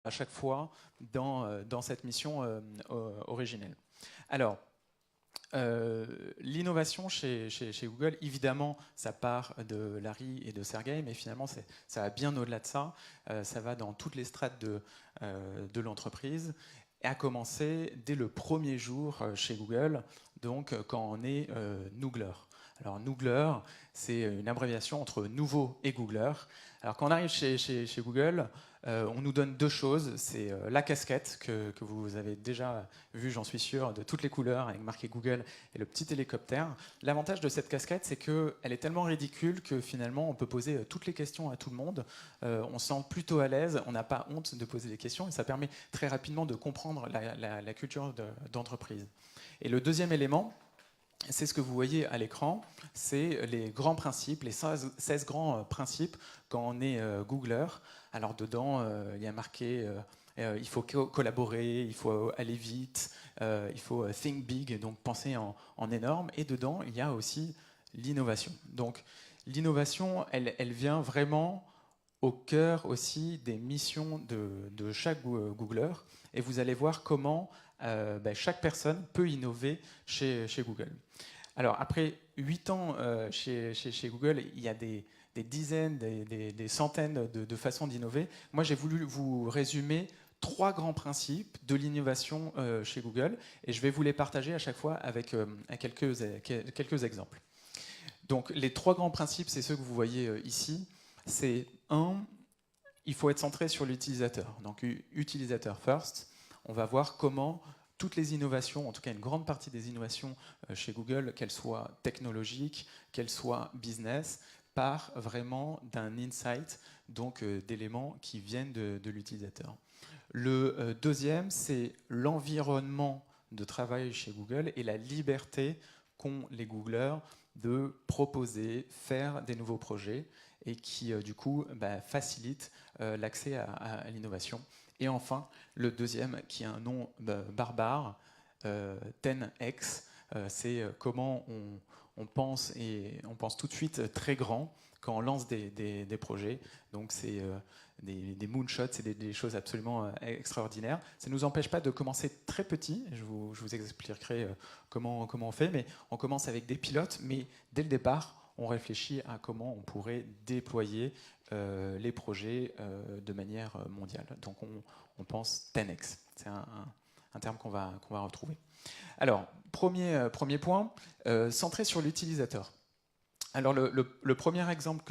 à chaque fois dans cette mission originelle. Alors, l'innovation chez Google, évidemment, ça part de Larry et de Sergey, mais finalement, ça va bien au-delà de ça. Ça va dans toutes les strates de l'entreprise, et à commencer dès le premier jour chez Google, donc quand on est Noogler. Alors Noogler, c'est une abréviation entre nouveau et Googler. Alors quand on arrive chez Google, on nous donne deux choses. C'est la casquette que vous avez déjà vue, j'en suis sûr, de toutes les couleurs, avec marqué Google et le petit hélicoptère. L'avantage de cette casquette, c'est qu'elle est tellement ridicule que finalement, on peut poser toutes les questions à tout le monde. On se sent plutôt à l'aise, on n'a pas honte de poser des questions, et ça permet très rapidement de comprendre la culture d'entreprise. Et le deuxième élément, c'est ce que vous voyez à l'écran, c'est les grands principes, les 16 grands principes quand on est Googler. Alors dedans, il y a marqué il faut collaborer, il faut aller vite, il faut think big, donc penser en énorme. Et dedans, il y a aussi l'innovation. Donc l'innovation, elle vient vraiment au cœur aussi des missions de chaque Googler. Et vous allez voir comment chaque personne peut innover chez Google. Alors, après 8 ans chez Google, il y a des dizaines, des centaines de façons d'innover. Moi, j'ai voulu vous résumer 3 grands principes de l'innovation chez Google, et je vais vous les partager à chaque fois avec quelques exemples. Donc, les 3 grands principes, c'est ceux que vous voyez ici. C'est 1, il faut être centré sur l'utilisateur. Donc, utilisateur first. On va voir comment toutes les innovations, en tout cas une grande partie des innovations chez Google, qu'elles soient technologiques, qu'elles soient business, part vraiment d'un insight, donc d'éléments qui viennent de l'utilisateur. Le deuxième, c'est l'environnement de travail chez Google et la liberté qu'ont les Googlers de proposer, faire des nouveaux projets et qui, du coup, facilite l'accès à l'innovation. Et enfin, le deuxième, qui a un nom barbare, 10X, c'est comment on pense, et on pense tout de suite très grand quand on lance des projets. Donc c'est des moonshots, c'est des choses absolument extraordinaires. Ça ne nous empêche pas de commencer très petit, je vous expliquerai comment on fait, mais on commence avec des pilotes, mais dès le départ, on réfléchit à comment on pourrait déployer les projets de manière mondiale. Donc on pense 10X, c'est un terme qu'on va retrouver. Alors, premier point, centré sur l'utilisateur. Alors le premier exemple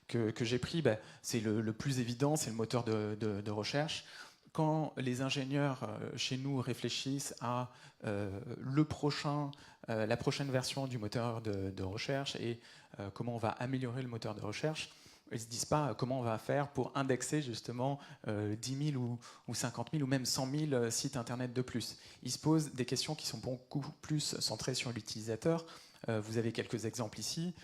que j'ai pris, c'est le plus évident, c'est le moteur de recherche. Quand les ingénieurs chez nous réfléchissent à la prochaine version du moteur de recherche et comment on va améliorer le moteur de recherche, ils ne se disent pas comment on va faire pour indexer justement 10 000 ou 50 000 ou même 100 000 sites internet de plus. Ils se posent des questions qui sont beaucoup plus centrées sur l'utilisateur. Vous avez quelques exemples ici.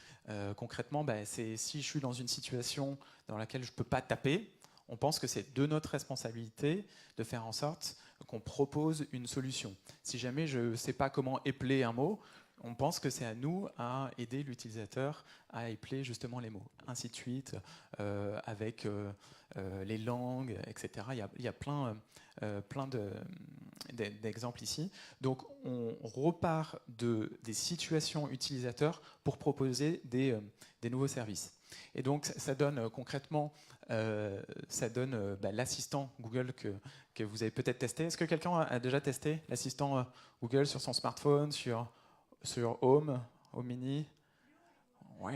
Concrètement, c'est si je suis dans une situation dans laquelle je ne peux pas taper, on pense que c'est de notre responsabilité de faire en sorte qu'on propose une solution. Si jamais je ne sais pas comment épeler un mot, on pense que c'est à nous à aider l'utilisateur à épeler justement les mots. Ainsi de suite, avec les langues, etc. Il y a plein d'exemples ici. Donc on repart des situations utilisateurs pour proposer des nouveaux services. Et donc ça donne concrètement l'assistant Google que vous avez peut-être testé. Est-ce que quelqu'un a déjà testé l'assistant Google sur son smartphone, sur Home Mini? Oui.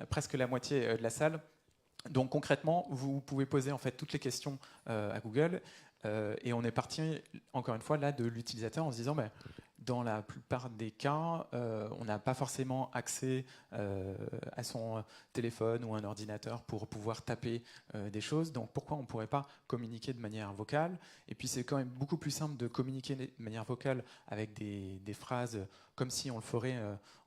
Presque la moitié de la salle. Donc concrètement, vous pouvez poser en fait toutes les questions à Google et on est parti encore une fois là de l'utilisateur en se disant dans la plupart des cas, on n'a pas forcément accès à son téléphone ou un ordinateur pour pouvoir taper des choses. Donc pourquoi on ne pourrait pas communiquer de manière vocale? Et puis c'est quand même beaucoup plus simple de communiquer de manière vocale avec des phrases comme si on le ferait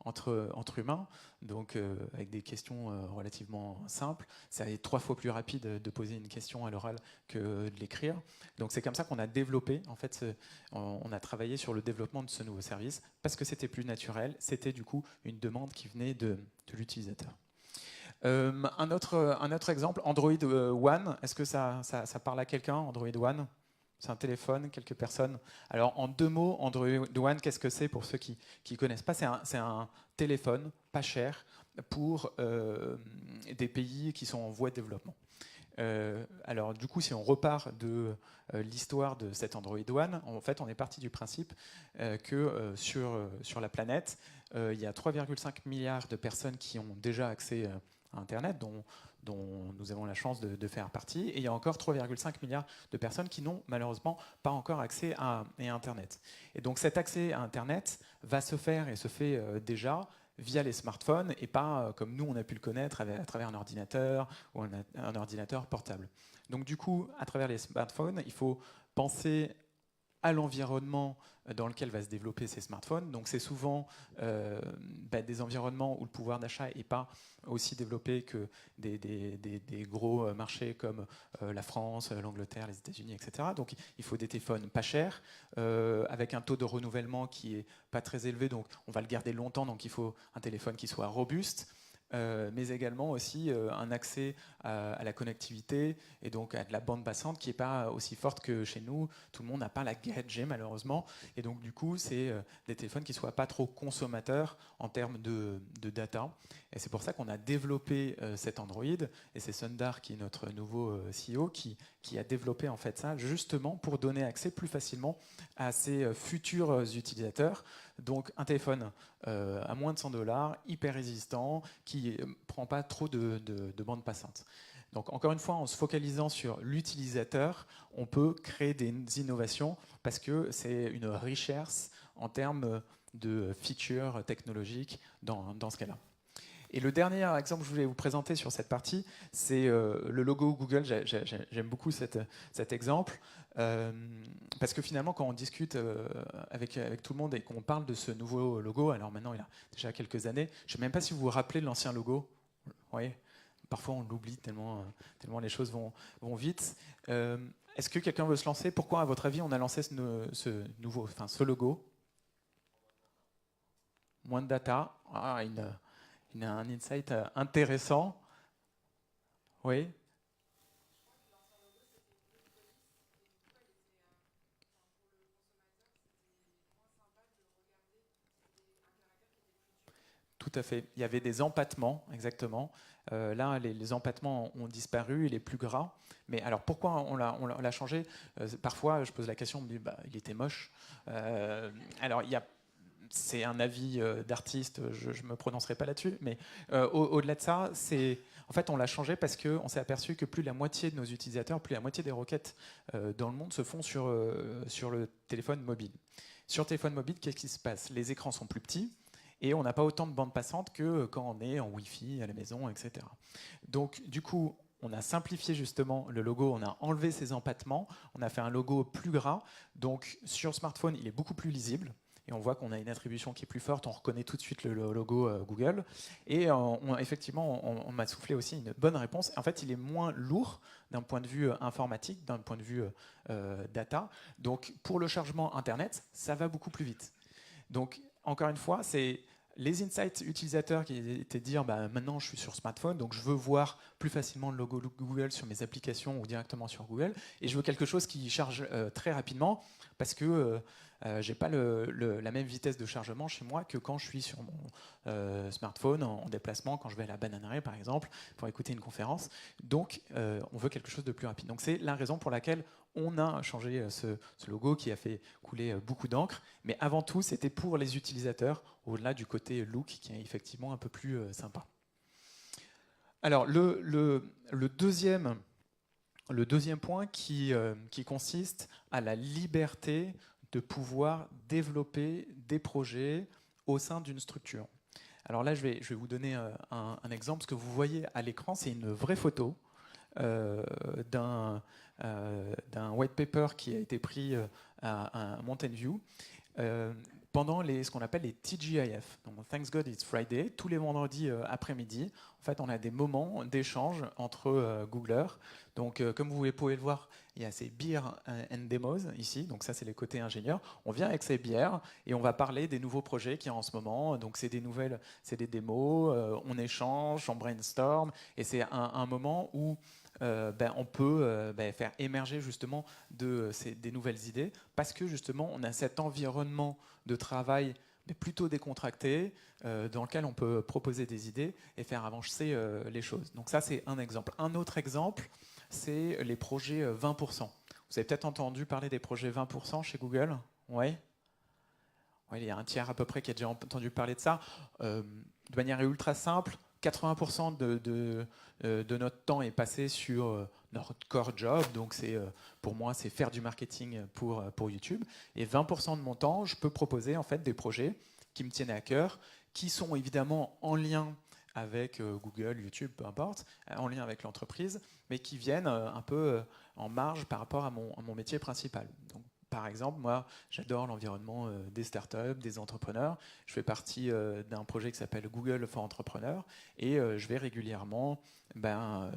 entre humains, donc avec des questions relativement simples. C'est 3 fois plus rapide de poser une question à l'oral que de l'écrire. Donc c'est comme ça qu'on a développé, en fait, on a travaillé sur le développement de ce nouveau service, parce que c'était plus naturel, c'était du coup une demande qui venait de l'utilisateur. Un autre exemple, Android One. Est-ce que ça parle à quelqu'un, Android One? C'est un téléphone, quelques personnes. Alors, en 2 mots, Android One, qu'est-ce que c'est pour ceux qui ne connaissent pas? C'est un téléphone pas cher pour des pays qui sont en voie de développement. Alors, du coup, si on repart de l'histoire de cet Android One, en fait, on est parti du principe que sur la planète, il y a 3,5 milliards de personnes qui ont déjà accès à Internet, dont nous avons la chance de faire partie, et il y a encore 3,5 milliards de personnes qui n'ont malheureusement pas encore accès à Internet. Et donc cet accès à Internet va se faire et se fait déjà via les smartphones et pas comme nous on a pu le connaître à travers un ordinateur ou un ordinateur portable. Donc du coup, à travers les smartphones, il faut penser à l'environnement dans lequel va se développer ces smartphones. Donc c'est souvent des environnements où le pouvoir d'achat n'est pas aussi développé que des gros marchés comme la France, l'Angleterre, les États-Unis, etc. Donc il faut des téléphones pas chers, avec un taux de renouvellement qui n'est pas très élevé, donc on va le garder longtemps, donc il faut un téléphone qui soit robuste. Mais également aussi un accès à la connectivité et donc à de la bande passante qui n'est pas aussi forte que chez nous. Tout le monde n'a pas la 4G malheureusement. Et donc du coup, c'est des téléphones qui ne soient pas trop consommateurs en termes de data. Et c'est pour ça qu'on a développé cet Android. Et c'est Sundar, qui est notre nouveau CEO, qui a développé en fait ça justement pour donner accès plus facilement à ses futurs utilisateurs. Donc un téléphone à moins de 100 $, hyper résistant, qui ne prend pas trop de bande passante. Donc encore une fois, en se focalisant sur l'utilisateur, on peut créer des innovations parce que c'est une richesse en termes de features technologiques dans ce cas-là. Et le dernier exemple que je voulais vous présenter sur cette partie, c'est le logo Google. J'aime beaucoup cet exemple, parce que finalement, quand on discute avec tout le monde et qu'on parle de ce nouveau logo, alors maintenant il a déjà quelques années, je ne sais même pas si vous vous rappelez de l'ancien logo. Oui, parfois on l'oublie tellement les choses vont vite. Est-ce que quelqu'un veut se lancer? Pourquoi, à votre avis, on a lancé ce logo? Moins de data. Il a un insight intéressant. Oui. Tout à fait. Il y avait des empattements, exactement. Là, les empattements ont disparu, il est plus gras. Mais alors, pourquoi on l'a changé? Parfois, je pose la question, on me dit, il était moche. Alors, c'est un avis d'artiste, je ne me prononcerai pas là-dessus, mais au-delà de ça, en fait, on l'a changé parce qu'on s'est aperçu que plus la moitié de nos utilisateurs, plus la moitié des requêtes dans le monde se font sur le téléphone mobile. Sur le téléphone mobile, qu'est-ce qui se passe? Les écrans sont plus petits et on n'a pas autant de bande passante que quand on est en Wi-Fi à la maison, etc. Donc, du coup, on a simplifié justement le logo, on a enlevé ces empattements, on a fait un logo plus gras. Donc, sur smartphone, il est beaucoup plus lisible. Et on voit qu'on a une attribution qui est plus forte, on reconnaît tout de suite le logo Google. Et effectivement, on m'a soufflé aussi une bonne réponse. En fait, il est moins lourd d'un point de vue informatique, d'un point de vue data. Donc, pour le chargement Internet, ça va beaucoup plus vite. Donc, encore une fois, c'est les insights utilisateurs qui étaient de dire maintenant je suis sur smartphone, donc je veux voir plus facilement le logo Google sur mes applications ou directement sur Google, et je veux quelque chose qui charge très rapidement parce que j'ai pas la même vitesse de chargement chez moi que quand je suis sur mon smartphone en déplacement, quand je vais à la bananerie par exemple pour écouter une conférence. Donc on veut quelque chose de plus rapide. Donc c'est la raison pour laquelle on a changé ce logo qui a fait couler beaucoup d'encre, mais avant tout c'était pour les utilisateurs, au-delà du côté look qui est effectivement un peu plus sympa. Alors le deuxième point qui consiste à la liberté de pouvoir développer des projets au sein d'une structure. Alors là, je vais vous donner un exemple. Ce que vous voyez à l'écran, c'est une vraie photo d'un white paper qui a été pris à Mountain View. pendant ce qu'on appelle les TGIF, donc Thanks God It's Friday, tous les vendredis après-midi, en fait, on a des moments d'échange entre Googlers. Donc, comme vous pouvez le voir, il y a ces beers and demos ici. Donc, ça, c'est les côtés ingénieurs. On vient avec ces bières et on va parler des nouveaux projets qu'il y a en ce moment. Donc, c'est des nouvelles, c'est des démos. On échange, on brainstorm. Et c'est un moment où on peut faire émerger justement des nouvelles idées parce que justement, on a cet environnement de travail mais plutôt décontracté, dans lequel on peut proposer des idées et faire avancer les choses. Donc ça, c'est un exemple. Un autre exemple, c'est les projets 20%. Vous avez peut-être entendu parler des projets 20% chez Google. Oui. Ouais, il y a un tiers à peu près qui a déjà entendu parler de ça. De manière ultra simple, 80% de notre temps est passé sur notre core job. Donc pour moi, c'est faire du marketing pour YouTube. Et 20% de mon temps, je peux proposer en fait des projets qui me tiennent à cœur, qui sont évidemment en lien avec Google, YouTube, peu importe, en lien avec l'entreprise, mais qui viennent un peu en marge par rapport à mon métier principal. Donc, par exemple, moi, j'adore l'environnement des startups, des entrepreneurs. Je fais partie d'un projet qui s'appelle Google for Entrepreneurs et je vais régulièrement faire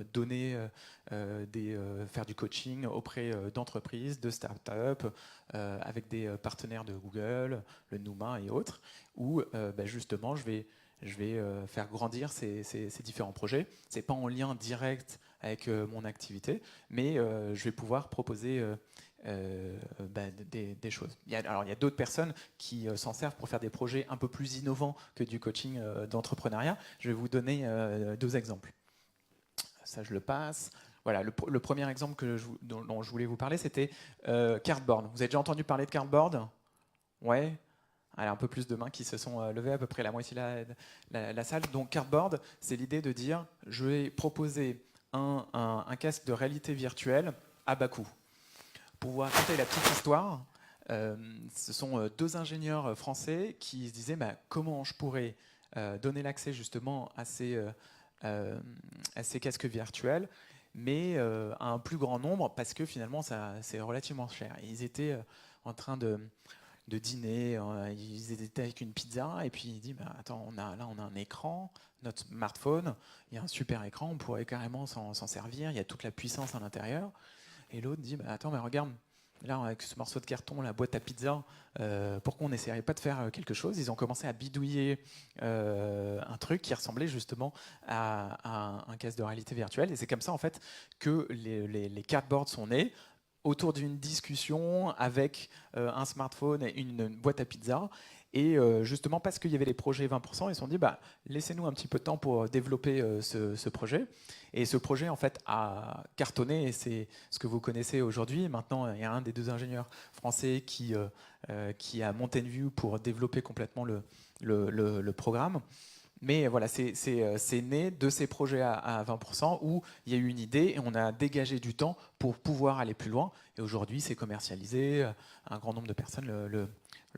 du coaching auprès d'entreprises, de startups, avec des partenaires de Google, le Numa et autres, où justement, je vais faire grandir ces différents projets. Ce n'est pas en lien direct avec mon activité, mais je vais pouvoir proposer des choses. Il y a d'autres personnes qui s'en servent pour faire des projets un peu plus innovants que du coaching d'entrepreneuriat. Je vais vous donner 2 exemples. Ça, je le passe. Voilà, le premier exemple dont je voulais vous parler, c'était Cardboard. Vous avez déjà entendu parler de Cardboard? Ouais. Alors, un peu plus de mains qui se sont levées, à peu près la moitié de la salle. Donc Cardboard, c'est l'idée de dire, je vais proposer un casque de réalité virtuelle à bas coût. Pour vous raconter la petite histoire, ce sont 2 ingénieurs français qui se disaient comment je pourrais donner l'accès justement à ces casques virtuels, mais à un plus grand nombre, parce que finalement c'est relativement cher. Et ils étaient en train de dîner, ils étaient avec une pizza, et puis il dit attends, on a un écran, notre smartphone, il y a un super écran, on pourrait carrément s'en servir, il y a toute la puissance à l'intérieur. Et l'autre dit attends, mais regarde, là avec ce morceau de carton, la boîte à pizza, pourquoi on n'essayerait pas de faire quelque chose? Ils ont commencé à bidouiller un truc qui ressemblait justement à un casque de réalité virtuelle, et c'est comme ça en fait que les cardboards sont nés, autour d'une discussion avec un smartphone et une boîte à pizza. Et justement, parce qu'il y avait les projets 20%, ils se sont dit, laissez-nous un petit peu de temps pour développer ce projet. Et ce projet, en fait, a cartonné, et c'est ce que vous connaissez aujourd'hui. Maintenant, il y a un des 2 ingénieurs français qui a Mountain View pour développer complètement le programme. Mais voilà, c'est né de ces projets à 20% où il y a eu une idée et on a dégagé du temps pour pouvoir aller plus loin. Et aujourd'hui, c'est commercialisé, un grand nombre de personnes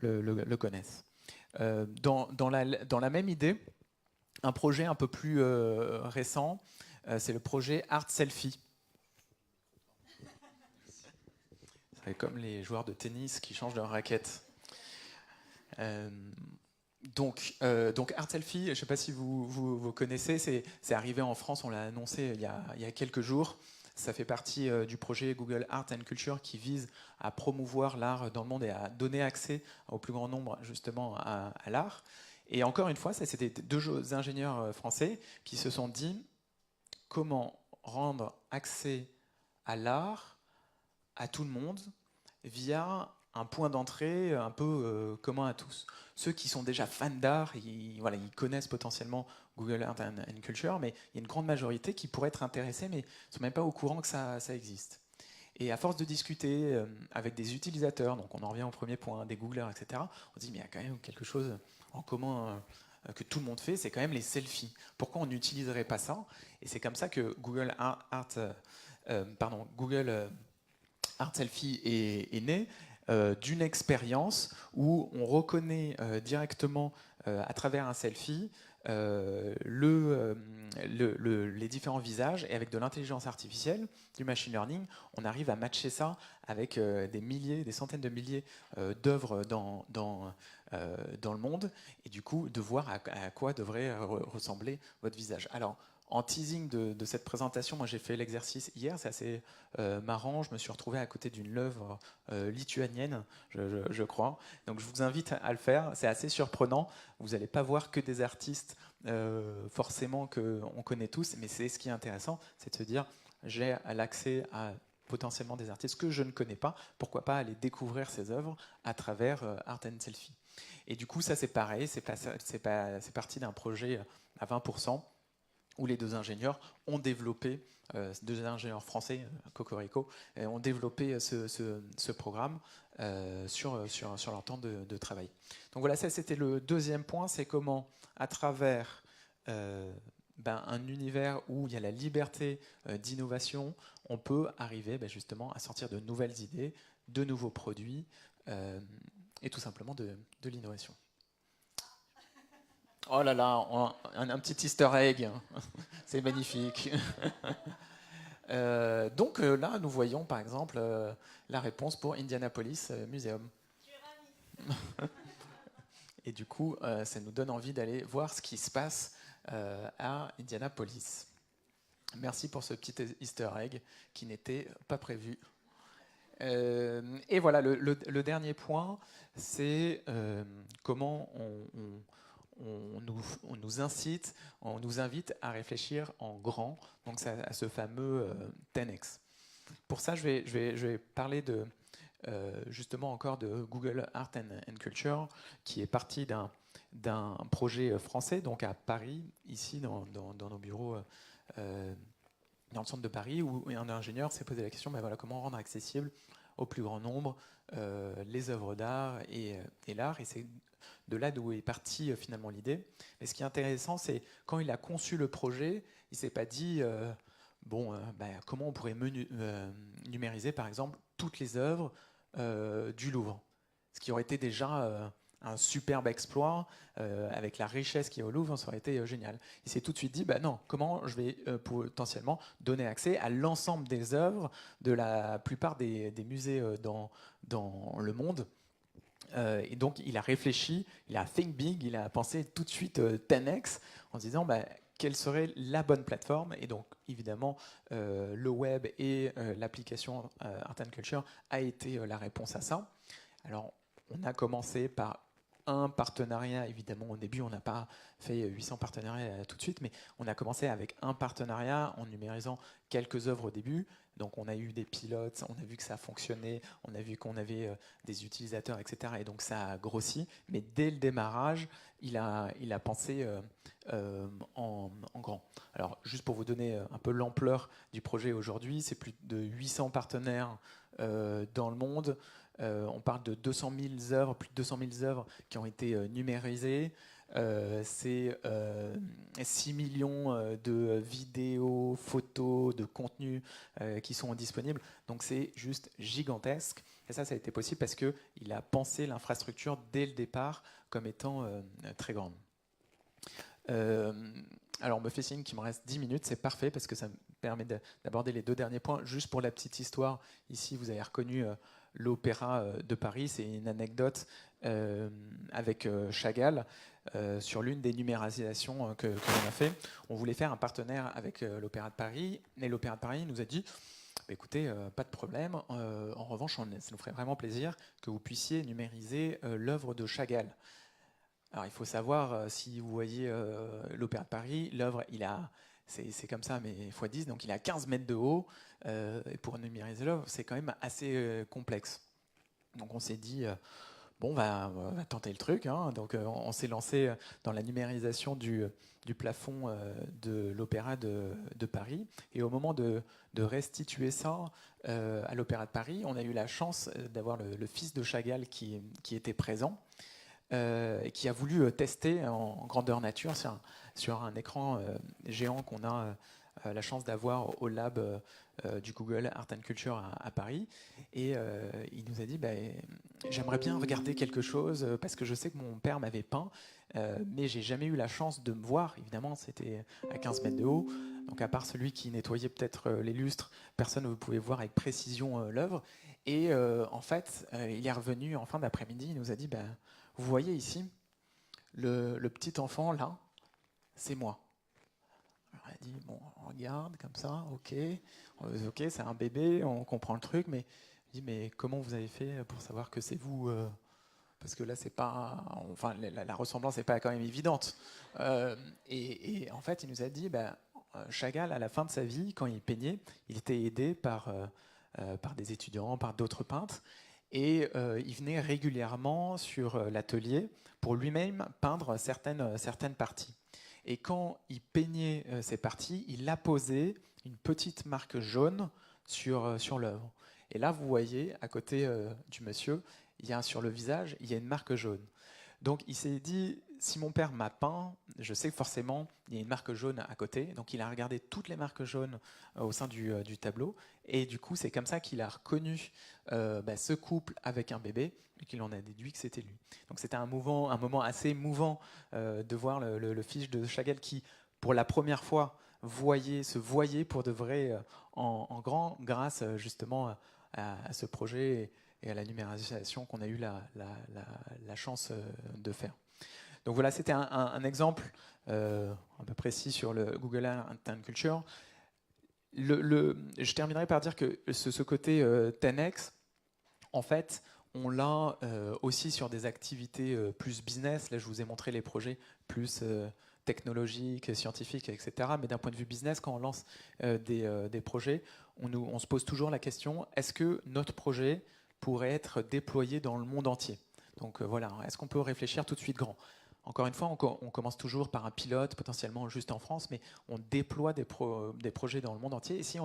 le connaissent. Dans la même idée, un projet un peu plus récent, c'est le projet Art Selfie. C'est comme les joueurs de tennis qui changent leur raquette. Donc Art Selfie, je ne sais pas si vous connaissez, c'est arrivé en France, on l'a annoncé il y a quelques jours. Ça fait partie du projet Google Art and Culture qui vise à promouvoir l'art dans le monde et à donner accès au plus grand nombre justement à l'art. Et encore une fois, c'était 2 ingénieurs français qui se sont dit comment rendre accès à l'art à tout le monde via un point d'entrée un peu commun à tous. Ceux qui sont déjà fans d'art, ils connaissent potentiellement Google Art and Culture, mais il y a une grande majorité qui pourraient être intéressés, mais ne sont même pas au courant que ça existe. Et à force de discuter avec des utilisateurs, donc on en revient au premier point, des Googlers, etc., on se dit mais il y a quand même quelque chose en commun que tout le monde fait, c'est quand même les selfies. Pourquoi on n'utiliserait pas ça? Et c'est comme ça que Google Art Selfie est né. D'une expérience où on reconnaît directement à travers un selfie les différents visages, et avec de l'intelligence artificielle, du machine learning, on arrive à matcher ça avec des centaines de milliers d'œuvres dans le monde, et du coup de voir à quoi devrait ressembler votre visage. Alors, en teasing de cette présentation, moi j'ai fait l'exercice hier, c'est assez marrant, je me suis retrouvé à côté d'une œuvre lituanienne, je crois, donc je vous invite à le faire, c'est assez surprenant, vous n'allez pas voir que des artistes forcément qu'on connaît tous, mais c'est ce qui est intéressant, c'est de se dire, j'ai l'accès à potentiellement des artistes que je ne connais pas, pourquoi pas aller découvrir ces œuvres à travers Art and Selfie. Et du coup, ça c'est pareil, c'est parti d'un projet à 20%, où les deux ingénieurs ont développé, deux ingénieurs français, Cocorico, ont développé ce programme sur leur temps de travail. Donc voilà, ça c'était le deuxième point, c'est comment, à travers un univers où il y a la liberté d'innovation, on peut arriver justement à sortir de nouvelles idées, de nouveaux produits, et tout simplement de l'innovation. Oh là là, un petit easter egg, c'est magnifique. Donc là, nous voyons par exemple la réponse pour Indianapolis Museum. Et du coup, ça nous donne envie d'aller voir ce qui se passe à Indianapolis. Merci pour ce petit easter egg qui n'était pas prévu. Et voilà, le dernier point, c'est comment on nous incite, on nous invite à réfléchir en grand, donc à ce fameux 10x. Pour ça, je vais parler justement encore de Google Art and Culture, qui est parti d'un projet français, donc à Paris, ici dans nos bureaux dans le centre de Paris, où un ingénieur s'est posé la question, voilà, comment rendre accessible au plus grand nombre les œuvres d'art et l'art, et c'est de là d'où est partie finalement l'idée. Mais ce qui est intéressant, c'est quand il a conçu le projet, il ne s'est pas dit comment on pourrait numériser par exemple toutes les œuvres du Louvre, ce qui aurait été déjà un superbe exploit avec la richesse qu'il y a au Louvre, ça aurait été génial. Il s'est tout de suite dit, non, comment je vais potentiellement donner accès à l'ensemble des œuvres de la plupart des musées dans le monde. Et donc il a réfléchi, il a think big, il a pensé tout de suite 10x en se disant quelle serait la bonne plateforme. Et donc évidemment le web et l'application Art and Culture a été la réponse à ça. Alors on a commencé par un partenariat, évidemment au début on n'a pas fait 800 partenariats tout de suite, mais on a commencé avec un partenariat en numérisant quelques œuvres au début. Donc on a eu des pilotes, on a vu que ça fonctionnait, on a vu qu'on avait des utilisateurs, etc. Et donc ça a grossi. Mais dès le démarrage, il a pensé en grand. Alors juste pour vous donner un peu l'ampleur du projet aujourd'hui, c'est plus de 800 partenaires dans le monde. On parle de 200 000 œuvres, plus de 200 000 œuvres qui ont été numérisées. C'est 6 millions de vidéos, photos, de contenus qui sont disponibles. Donc c'est juste gigantesque. Et ça a été possible parce qu'il a pensé l'infrastructure dès le départ comme étant très grande. Alors on me fait signe qu'il me reste 10 minutes, c'est parfait parce que ça me permet d'aborder les deux derniers points. Juste pour la petite histoire, ici vous avez reconnu l'Opéra de Paris, c'est une anecdote avec Chagall sur l'une des numérisations que l'on a fait. On voulait faire un partenaire avec l'Opéra de Paris, et l'Opéra de Paris nous a dit écoutez, pas de problème, en revanche ça nous ferait vraiment plaisir que vous puissiez numériser l'œuvre de Chagall. Alors il faut savoir, si vous voyez l'Opéra de Paris, l'œuvre, c'est comme ça, mais x10, donc il a 15 mètres de haut, et pour numériser l'œuvre, c'est quand même assez complexe. Donc on s'est dit, on va tenter le truc, hein. Donc on s'est lancé dans la numérisation du plafond de l'Opéra de Paris, et au moment de restituer ça à l'Opéra de Paris, on a eu la chance d'avoir le fils de Chagall qui était présent, et qui a voulu tester en grandeur nature sur un écran géant qu'on a la chance d'avoir au lab du Google Art and Culture à Paris. Et il nous a dit, j'aimerais bien regarder quelque chose parce que je sais que mon père m'avait peint, mais j'ai jamais eu la chance de me voir. Évidemment, c'était à 15 mètres de haut. Donc à part celui qui nettoyait peut-être les lustres, personne ne pouvait voir avec précision l'œuvre. Et en fait, il est revenu en fin d'après-midi, il nous a dit, vous voyez ici, le petit enfant là, c'est moi. Alors, elle a dit, bon, on regarde comme ça, ok, c'est un bébé, on comprend le truc, mais il dit, mais comment vous avez fait pour savoir que c'est vous parce que là, c'est pas, enfin, la ressemblance n'est pas quand même évidente. Et en fait, il nous a dit, Chagall, à la fin de sa vie, quand il peignait, il était aidé par des étudiants, par d'autres peintres, et il venait régulièrement sur l'atelier pour lui-même peindre certaines parties. Et quand il peignait ces parties, il apposait une petite marque jaune sur l'œuvre. Et là, vous voyez, à côté du monsieur, sur le visage, il y a une marque jaune. Donc il s'est dit, si mon père m'a peint, je sais que forcément, il y a une marque jaune à côté. Donc il a regardé toutes les marques jaunes au sein du tableau. Et du coup, c'est comme ça qu'il a reconnu ce couple avec un bébé et qu'il en a déduit que c'était lui. Donc c'était un moment assez émouvant de voir le fils de Chagall qui, pour la première fois, se voyait pour de vrai en grand grâce justement à ce projet et à la numérisation qu'on a eu la chance de faire. Donc voilà, c'était un exemple un peu précis sur le Google Art and Culture. Je terminerai par dire que ce côté 10X, en fait, on l'a aussi sur des activités plus business. Là, je vous ai montré les projets plus technologiques, scientifiques, etc. Mais d'un point de vue business, quand on lance des projets, on se pose toujours la question, est-ce que notre projet pourrait être déployé dans le monde entier? Donc voilà, est-ce qu'on peut réfléchir tout de suite grand? Encore une fois, on commence toujours par un pilote, potentiellement juste en France, mais on déploie des projets dans le monde entier. Et si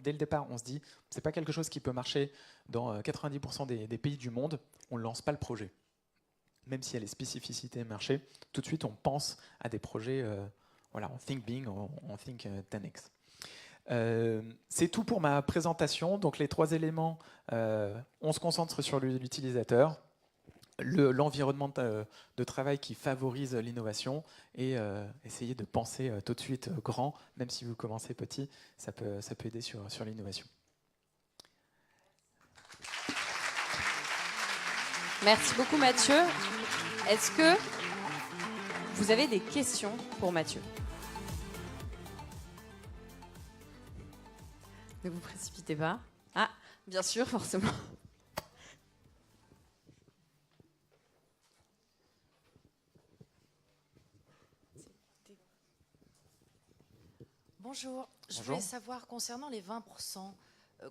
dès le départ, on se dit, c'est pas quelque chose qui peut marcher dans 90% des pays du monde, on ne lance pas le projet. Même s'il y a les spécificités marché, tout de suite, on pense à des projets, on think big, on think 10x. C'est tout pour ma présentation. Donc les 3 éléments, on se concentre sur l'utilisateur, l'environnement de travail qui favorise l'innovation et essayer de penser tout de suite grand, même si vous commencez petit, ça peut aider sur l'innovation. Merci beaucoup Mathieu. Est-ce que vous avez des questions pour Mathieu? Ne vous précipitez pas. Ah, bien sûr, forcément. Bonjour. Je voulais savoir, concernant les 20%,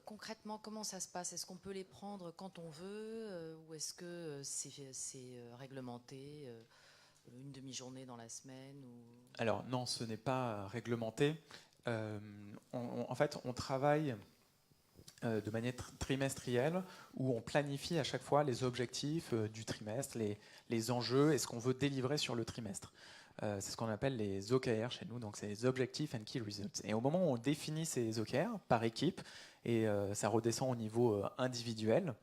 concrètement, comment ça se passe? Est-ce qu'on peut les prendre quand on veut ou est-ce que c'est réglementé, une demi-journée dans la semaine ou... Alors non, ce n'est pas réglementé. En fait, on travaille de manière trimestrielle où on planifie à chaque fois les objectifs du trimestre, les enjeux et ce qu'on veut délivrer sur le trimestre. C'est ce qu'on appelle les OKR chez nous, donc c'est les Objective and Key Results. Et au moment où on définit ces OKR par équipe, et ça redescend au niveau individuel,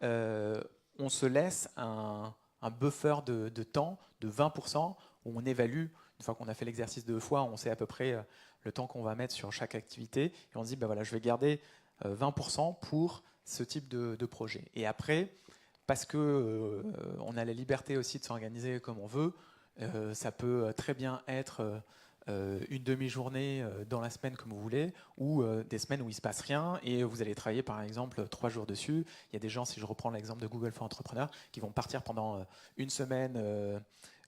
on se laisse un buffer de temps de 20% où on évalue, une fois qu'on a fait l'exercice 2 fois, on sait à peu près le temps qu'on va mettre sur chaque activité, et on se dit, voilà, je vais garder 20% pour ce type de projet. Et après, parce qu'on a la liberté aussi de s'organiser comme on veut, ça peut très bien être une demi-journée dans la semaine comme vous voulez, ou des semaines où il ne se passe rien et vous allez travailler par exemple 3 jours dessus. Il y a des gens, si je reprends l'exemple de Google for Entrepreneurs, qui vont partir pendant une semaine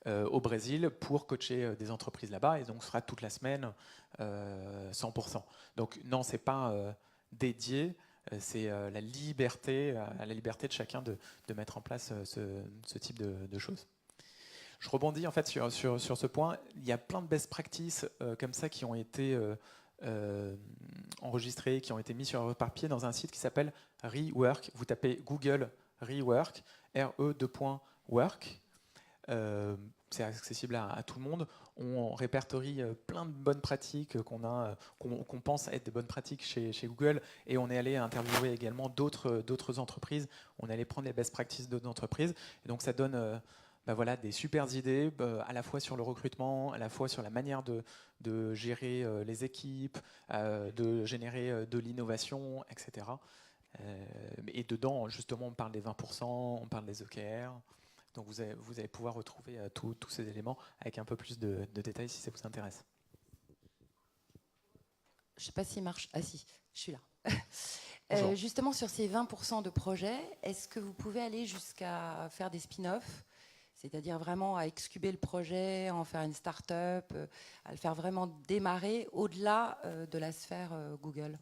au Brésil pour coacher des entreprises là-bas, et donc ce sera toute la semaine 100%. Donc non, ce n'est pas dédié, c'est la liberté de chacun de mettre en place ce type de choses. Je rebondis en fait sur ce point. Il y a plein de best practices comme ça qui ont été enregistrés, qui ont été mis sur papier dans un site qui s'appelle Rework. Vous tapez Google Rework, RE2.work. c'est accessible à tout le monde. On répertorie plein de bonnes pratiques qu'on pense être des bonnes pratiques chez Google, et on est allé interviewer également d'autres entreprises. On est allé prendre les best practices d'autres entreprises, et donc ça donne voilà, des super idées, à la fois sur le recrutement, à la fois sur la manière de gérer les équipes, de générer de l'innovation, etc. Et dedans, justement, on parle des 20%, on parle des OKR. Donc vous allez pouvoir retrouver tous ces éléments avec un peu plus de détails si ça vous intéresse. Je ne sais pas s'il marche. Ah si, je suis là. Bonjour. Justement, sur ces 20% de projets, est-ce que vous pouvez aller jusqu'à faire des spin-offs, c'est-à-dire vraiment à excuber le projet, en faire une start-up, à le faire vraiment démarrer au-delà de la sphère Google?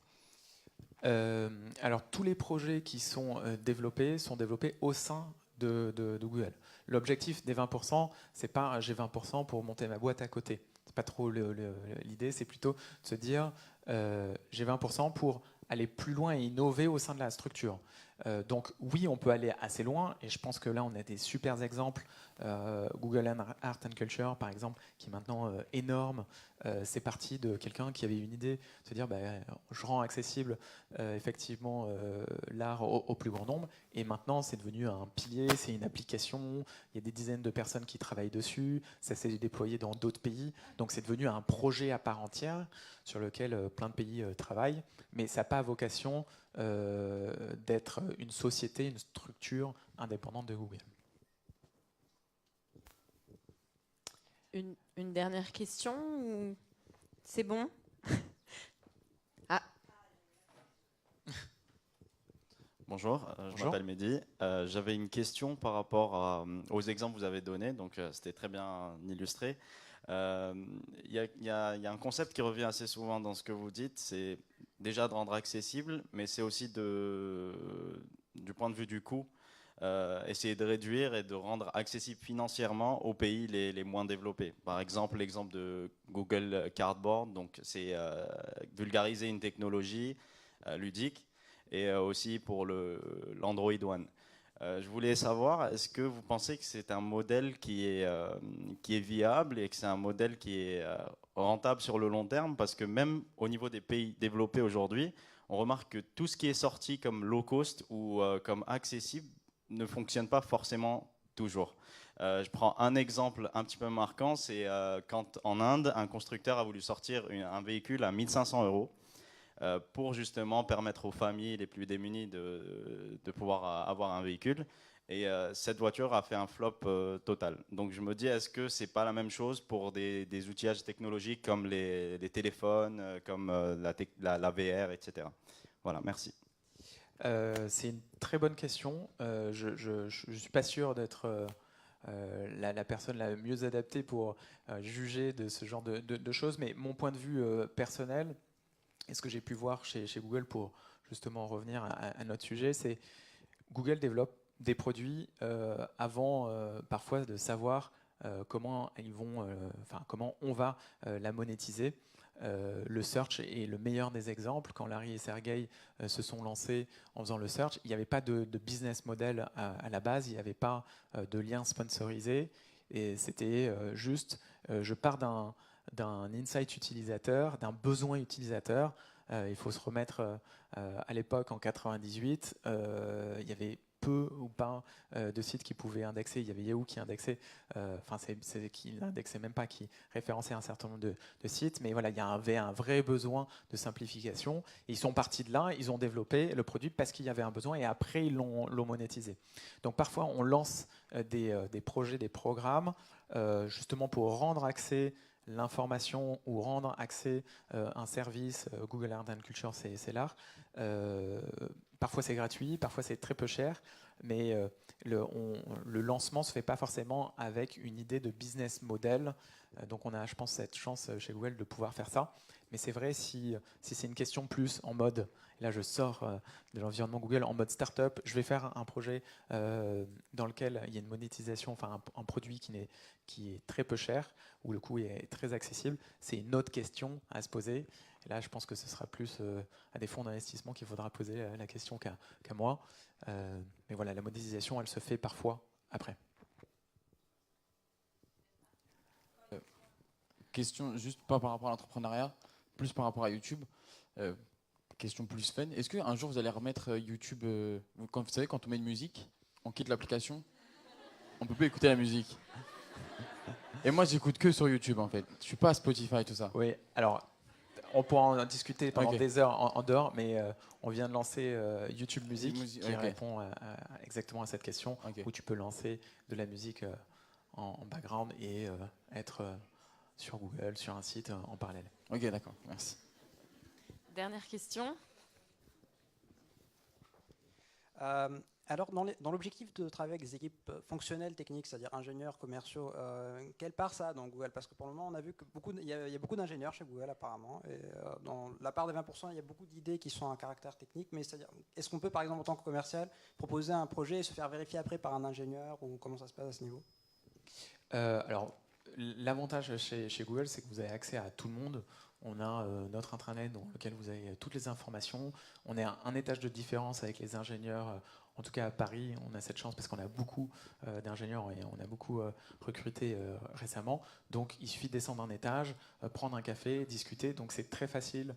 Alors, tous les projets qui sont développés au sein de Google. L'objectif des 20%, c'est pas j'ai 20% pour monter ma boîte à côté. C'est pas trop l'idée, c'est plutôt de se dire j'ai 20% pour aller plus loin et innover au sein de la structure. Donc oui, on peut aller assez loin, et je pense que là on a des super exemples. Google Art and Culture, par exemple, qui est maintenant énorme. C'est parti de quelqu'un qui avait une idée, de se dire je rends accessible effectivement l'art au plus grand nombre, et maintenant c'est devenu un pilier, c'est une application, il y a des dizaines de personnes qui travaillent dessus, ça s'est déployé dans d'autres pays, donc c'est devenu un projet à part entière sur lequel plein de pays travaillent, mais ça n'a pas vocation d'être une société, une structure indépendante de Google. Une dernière question ou c'est bon? Ah. Bonjour, je m'appelle Mehdi. J'avais une question par rapport aux exemples que vous avez donnés, donc c'était très bien illustré. Il y a un concept qui revient assez souvent dans ce que vous dites, c'est déjà de rendre accessible, mais c'est aussi du point de vue du coût, essayer de réduire et de rendre accessible financièrement aux pays les moins développés. Par exemple, l'exemple de Google Cardboard, donc c'est vulgariser une technologie ludique, et aussi pour l'Android One. Je voulais savoir, est-ce que vous pensez que c'est un modèle qui est viable et que c'est un modèle qui est rentable sur le long terme? Parce que même au niveau des pays développés aujourd'hui, on remarque que tout ce qui est sorti comme low cost ou comme accessible ne fonctionne pas forcément toujours. Je prends un exemple un petit peu marquant, c'est quand en Inde, un constructeur a voulu sortir un véhicule à 1 500 € pour justement permettre aux familles les plus démunies de pouvoir avoir un véhicule. Et cette voiture a fait un flop total. Donc je me dis, est-ce que c'est pas la même chose pour des outillages technologiques comme les téléphones, comme la VR, etc. Voilà, merci. C'est une très bonne question. Je ne suis pas sûr d'être la personne la mieux adaptée pour juger de ce genre de choses, mais mon point de vue personnel, et ce que j'ai pu voir chez Google, pour justement revenir à notre sujet, c'est Google développe des produits avant parfois de savoir comment on va la monétiser. Le search est le meilleur des exemples. Quand Larry et Sergey se sont lancés en faisant le search, il n'y avait pas de business model à la base, il n'y avait pas de lien sponsorisé, et c'était juste je pars d'un insight utilisateur, d'un besoin utilisateur. Il faut se remettre à l'époque, en 98, il y avait peu ou pas de sites qui pouvaient indexer. Il y avait Yahoo qui indexait, qui n'indexait même pas, qui référençait un certain nombre de sites. Mais voilà, il y avait un vrai besoin de simplification. Et ils sont partis de là, ils ont développé le produit parce qu'il y avait un besoin, et après ils l'ont monétisé. Donc parfois on lance des projets, des programmes, justement pour rendre accès l'information ou rendre accès un service. Google Art and Culture, c'est l'art. Parfois c'est gratuit, parfois c'est très peu cher, mais le lancement ne se fait pas forcément avec une idée de business model. Donc on a, je pense, cette chance chez Google de pouvoir faire ça. Mais c'est vrai, si c'est une question plus en mode, et là je sors de l'environnement Google, en mode startup, je vais faire un projet dans lequel il y a une monétisation, enfin un produit qui est très peu cher, où le coût est très accessible, c'est une autre question à se poser. Et là, je pense que ce sera plus à des fonds d'investissement qu'il faudra poser la question qu'à moi. Mais voilà, la monétisation, elle se fait parfois après. question juste pas par rapport à l'entrepreneuriat, plus par rapport à YouTube. Question plus fun. Est-ce qu'un jour vous allez remettre YouTube, quand, vous savez, quand on met une musique, on quitte l'application, on peut plus écouter la musique. Et moi j'écoute que sur YouTube en fait. Je suis pas à Spotify tout ça. Oui, alors on pourra en discuter pendant Ok. des heures en dehors, mais on vient de lancer YouTube Music qui Ok. répond exactement à cette question, Ok. où tu peux lancer de la musique en background et être sur Google, sur un site en parallèle. Ok, d'accord, merci. Dernière question. Alors, dans l'objectif de travailler avec des équipes fonctionnelles, techniques, c'est-à-dire ingénieurs, commerciaux, quelle part ça a dans Google? Parce que pour le moment, on a vu qu'il y a beaucoup d'ingénieurs chez Google apparemment. Et dans la part des 20%, il y a beaucoup d'idées qui sont à caractère technique. Mais c'est-à-dire, est-ce qu'on peut, par exemple, en tant que commercial, proposer un projet et se faire vérifier après par un ingénieur? Ou comment ça se passe à ce niveau? Alors, l'avantage chez Google, c'est que vous avez accès à tout le monde. On a notre intranet dans lequel vous avez toutes les informations. On est à un étage de différence avec les ingénieurs. En tout cas à Paris, on a cette chance parce qu'on a beaucoup d'ingénieurs et on a beaucoup recruté récemment. Donc il suffit de descendre un étage, prendre un café, discuter. Donc c'est très facile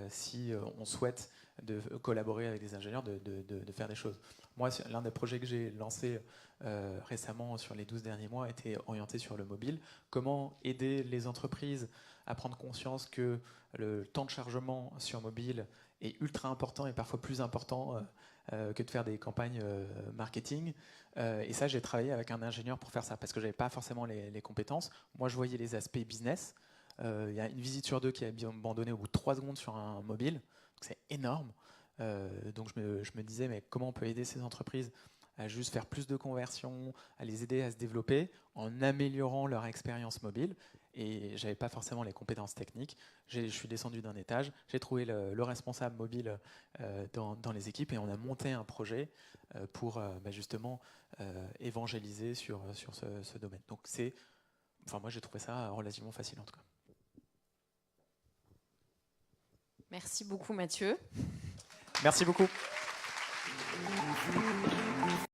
si on souhaite de collaborer avec des ingénieurs, de faire des choses. Moi, l'un des projets que j'ai lancé récemment sur les 12 derniers mois était orienté sur le mobile. Comment aider les entreprises à prendre conscience que le temps de chargement sur mobile est ultra important et parfois plus important que de faire des campagnes marketing. Et ça, j'ai travaillé avec un ingénieur pour faire ça parce que je n'avais pas forcément les compétences. Moi, je voyais les aspects business. Il y a une visite sur deux qui a abandonné au bout de 3 secondes sur un mobile. C'est énorme. Donc je me disais, mais comment on peut aider ces entreprises à juste faire plus de conversions, à les aider à se développer en améliorant leur expérience mobile. Et je n'avais pas forcément les compétences techniques. Je suis descendu d'un étage, j'ai trouvé le responsable mobile dans les équipes et on a monté un projet pour justement évangéliser sur ce domaine. Donc moi j'ai trouvé ça relativement facile en tout cas. Merci beaucoup Mathieu. Merci beaucoup.